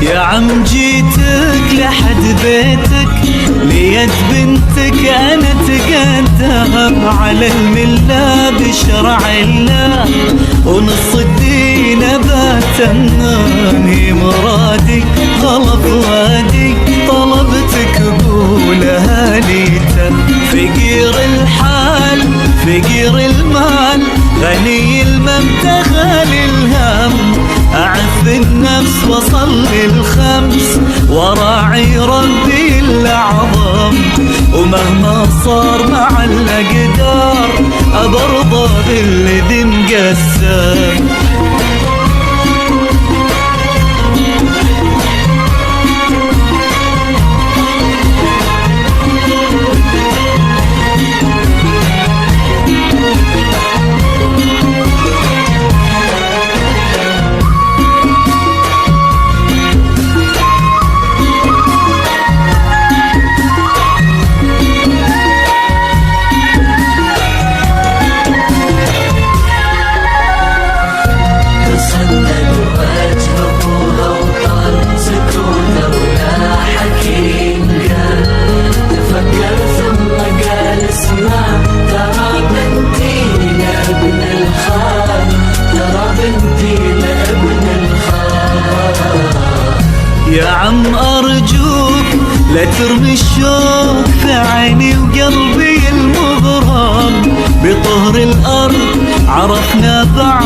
يا عم جيتك لحد بيتك ليد بنتك انا تقدم على المله بشرع الله ونص الدين بتمني مرادي غلط وادي طلبتك قولها ليته فقير الحال فقير المال غني المبتغى للهم أعف النفس وصلي الخمس وراعي ربي الأعظم ومهما صار مع الأقدار أبرضى بالذي مقسم يا عم أرجوك لا ترمي الشوق في عيني وقلبي المغرم بطهر الأرض عرفنا بعض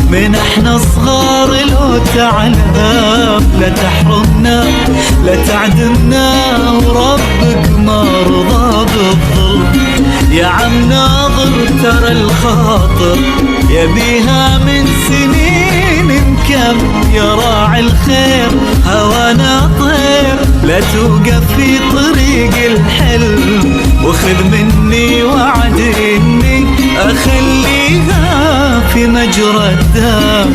من احنا صغار لو تعلم لا تحرمنا لا تعدمنا وربك ما رضى بالظلم يا عم ناظر ترى الخاطر يبيها من سنين مكم يا راعي الخير هوانا طير لا توقف في طريق الحلم وخذ مني وعد اني اخليها في مجرى الدم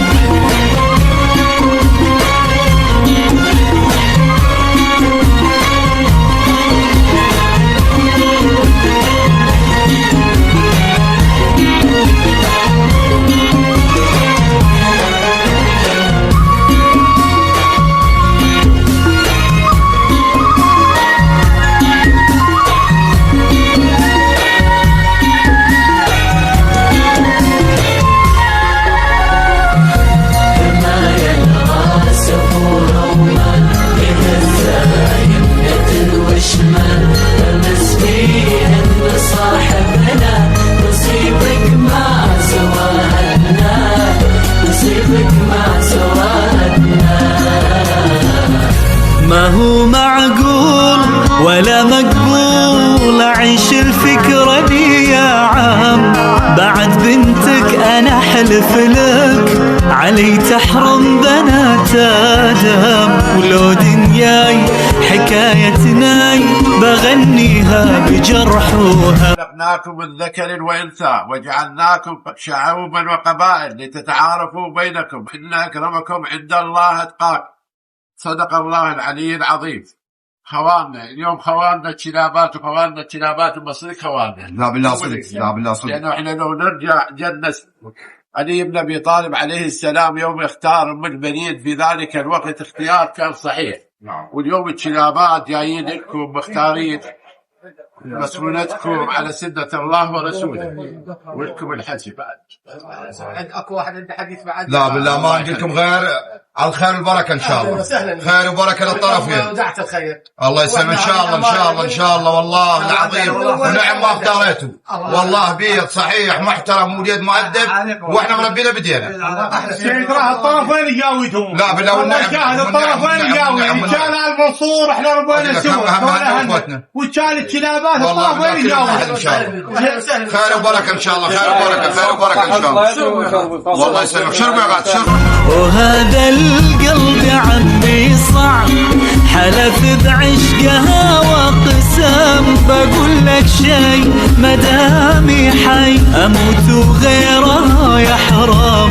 ما هو معقول ولا مقبول أعيش الفكرة دي يا عم بعد بنتك أنا حلف لك علي تحرم بنات آدم ولو دنياي حكايتناي بغنيها بجرحوها خلقناكم من ذكر وانثى وجعلناكم شعوبا وقبائل لتتعارفوا بينكم ان اكرمكم عند الله اتقاكم. صدق الله العلي العظيم. خواننا اليوم خواننا الكلابات وخواننا الكلابات ومصرك خواننا لا بالله صدق لا بالله صدق لانه احنا لو نرجع جنة علي بن ابي طالب عليه السلام يوم اختار ام البنين في ذلك الوقت اختيار كان صحيح. واليوم الكلابات جايين لكم مختارين مسؤولتكم على سنة الله ورسوله ولكم الحج بعد. اكو واحد عنده حديث بعد؟ لا بالله ما عندي لكم غير على الخير والبركه ان شاء الله. خير وبركه للطرفين. ودعت الخير. الله يسلم ان شاء الله ان شاء الله ان شاء الله والله العظيم ونعم ما اختاريته والله بيض صحيح محترم وليد مؤدب واحنا مربينا بدينا. ترى الطرفين يجاوبهم. لا بالله والنعم كان الطرفين يجاوب كان المنصور احنا ربينا سوا وكان الكلابات الطرفين يجاوب ان شاء الله. خير وبركه ان شاء الله خير وبركه خير وبركه ان شاء الله. والله يسلمك شرب يا غاد شرب. وهذا القلب عمي صعب حلف بعشقها وقسم بقول لك شي مدامي حي اموت وغيرها يحرم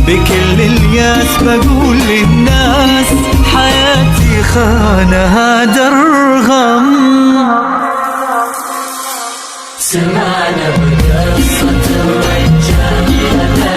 بكل الياس بقول للناس حياتي خانها درغم. سمعنا بقصة الرجال